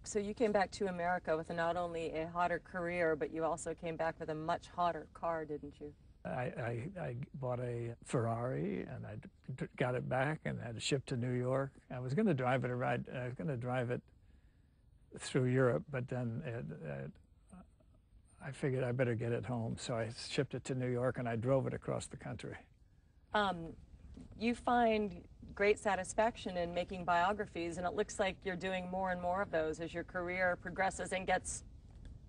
So you came back to America with not only a hotter career, but you also came back with a much hotter car, didn't you? I bought a Ferrari and I got it back and had it shipped to New York. I was going to drive it I was going to drive it through Europe, but then I figured I better get it home, so I shipped it to New York and I drove it across the country. You find great satisfaction in making biographies, and it looks like you're doing more and more of those as your career progresses and gets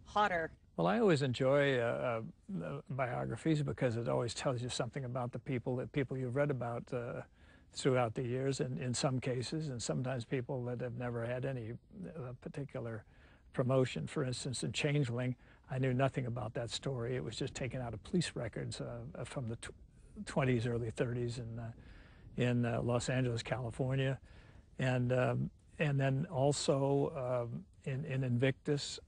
hotter. Well, I always enjoy biographies because it always tells you something about the people you've read about throughout the years, and in some cases, and sometimes people that have never had any particular promotion. For instance, in Changeling, I knew nothing about that story. It was just taken out of police records from the 20s, early 30s in Los Angeles, California, and then also in Invictus.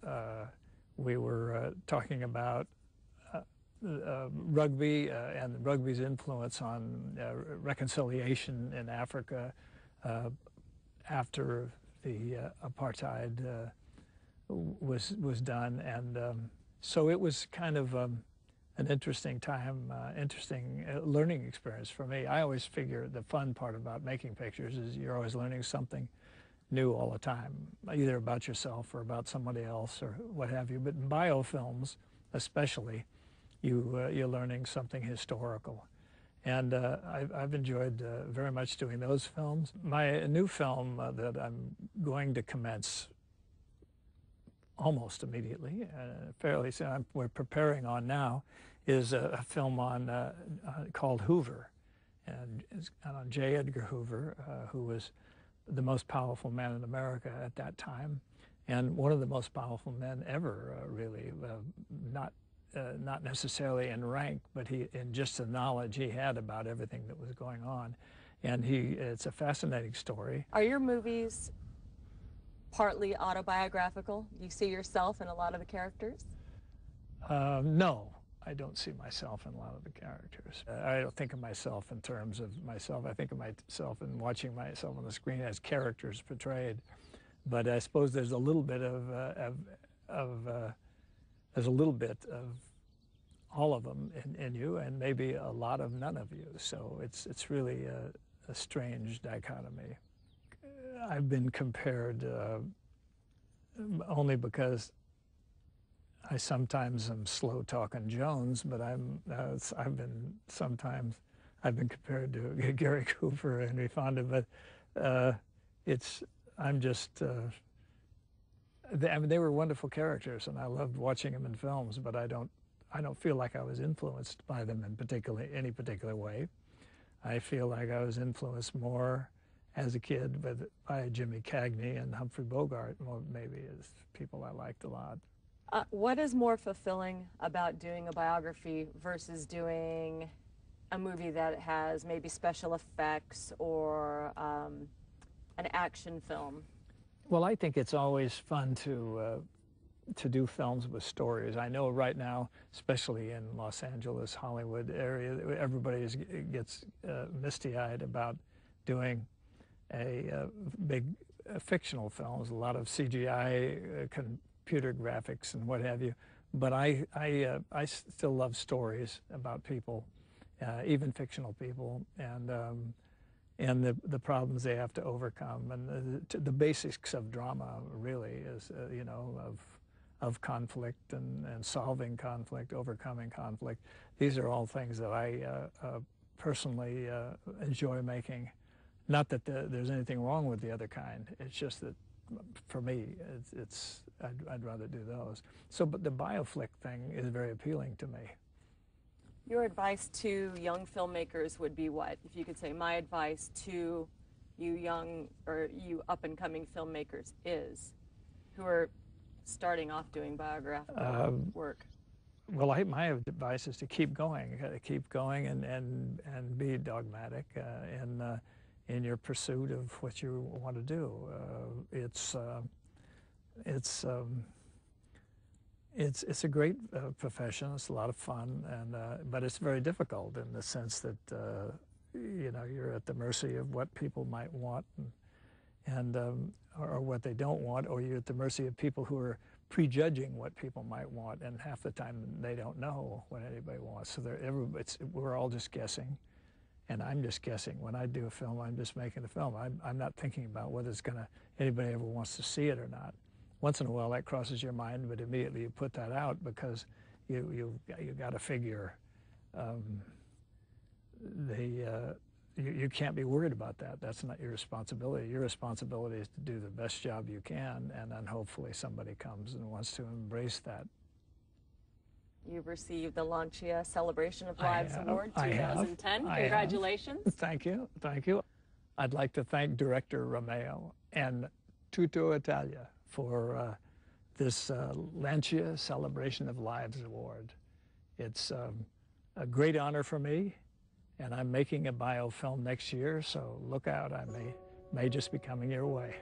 We were talking about rugby and rugby's influence on reconciliation in Africa after the apartheid was done, and so it was kind of an interesting time, interesting learning experience for me. I always figure the fun part about making pictures is you're always learning something new all the time, either about yourself or about somebody else or what have you. But in biofilms, especially, you're learning something historical. And I've enjoyed very much doing those films. My new film that I'm going to commence almost immediately, fairly soon, we're preparing on now, is a film called Hoover, and it's on J. Edgar Hoover, who was the most powerful man in America at that time, and one of the most powerful men ever, really, not necessarily in rank, but in just the knowledge he had about everything that was going on. And it's a fascinating story. Are your movies partly autobiographical? Do you see yourself in a lot of the characters? No, I don't see myself in a lot of the characters. I don't think of myself in terms of myself. I think of myself in watching myself on the screen as characters portrayed. But I suppose there's a little bit there's a little bit of all of them in you, and maybe a lot of none of you. So it's really a strange dichotomy. I've been compared only because I sometimes am slow talking Jones, but I've been compared to Gary Cooper and Henry Fonda, but I'm just I mean, they were wonderful characters, and I loved watching them in films, but I don't feel like I was influenced by them in any particular way. I feel like I was influenced more as a kid by Jimmy Cagney and Humphrey Bogart, more maybe, as people I liked a lot. What is more fulfilling about doing a biography versus doing a movie that has maybe special effects or an action film? Well, I think it's always fun to do films with stories. I know right now, especially in Los Angeles, Hollywood area, everybody gets misty-eyed about doing big fictional films, a lot of CGI, computer graphics and what have you. But I still love stories about people, even fictional people, and the problems they have to overcome, and the basics of drama really is, you know, of conflict and solving conflict, overcoming conflict. These are all things that I personally enjoy making. Not that there's anything wrong with the other kind. It's just that for me, I'd rather do those. So, but the bioflick thing is very appealing to me. Your advice to young filmmakers would be what? If you could say, my advice to you young or you up-and-coming filmmakers is, who are starting off doing biographical work. Well, my advice is to keep going and be dogmatic in your pursuit of what you want to do. It's a great profession. It's a lot of fun, but it's very difficult in the sense that you know, you're at the mercy of what people might want, and or what they don't want, or you're at the mercy of people who are prejudging what people might want, and half the time they don't know what anybody wants. So we're all just guessing, and I'm just guessing. When I do a film, I'm just making a film. I'm not thinking about whether anybody ever wants to see it or not. Once in a while that crosses your mind, but immediately you put that out because you got to figure you can't be worried about that. That's not your responsibility. Your responsibility is to do the best job you can, and then hopefully somebody comes and wants to embrace that. You've received the Lancia Celebration of Lives Award 2010. I Congratulations. have. Thank you. Thank you. I'd like to thank director Romeo and Tutto Italia for this Lancia Celebration of Lives Award. It's a great honor for me, and I'm making a biofilm next year, so look out. I may just be coming your way.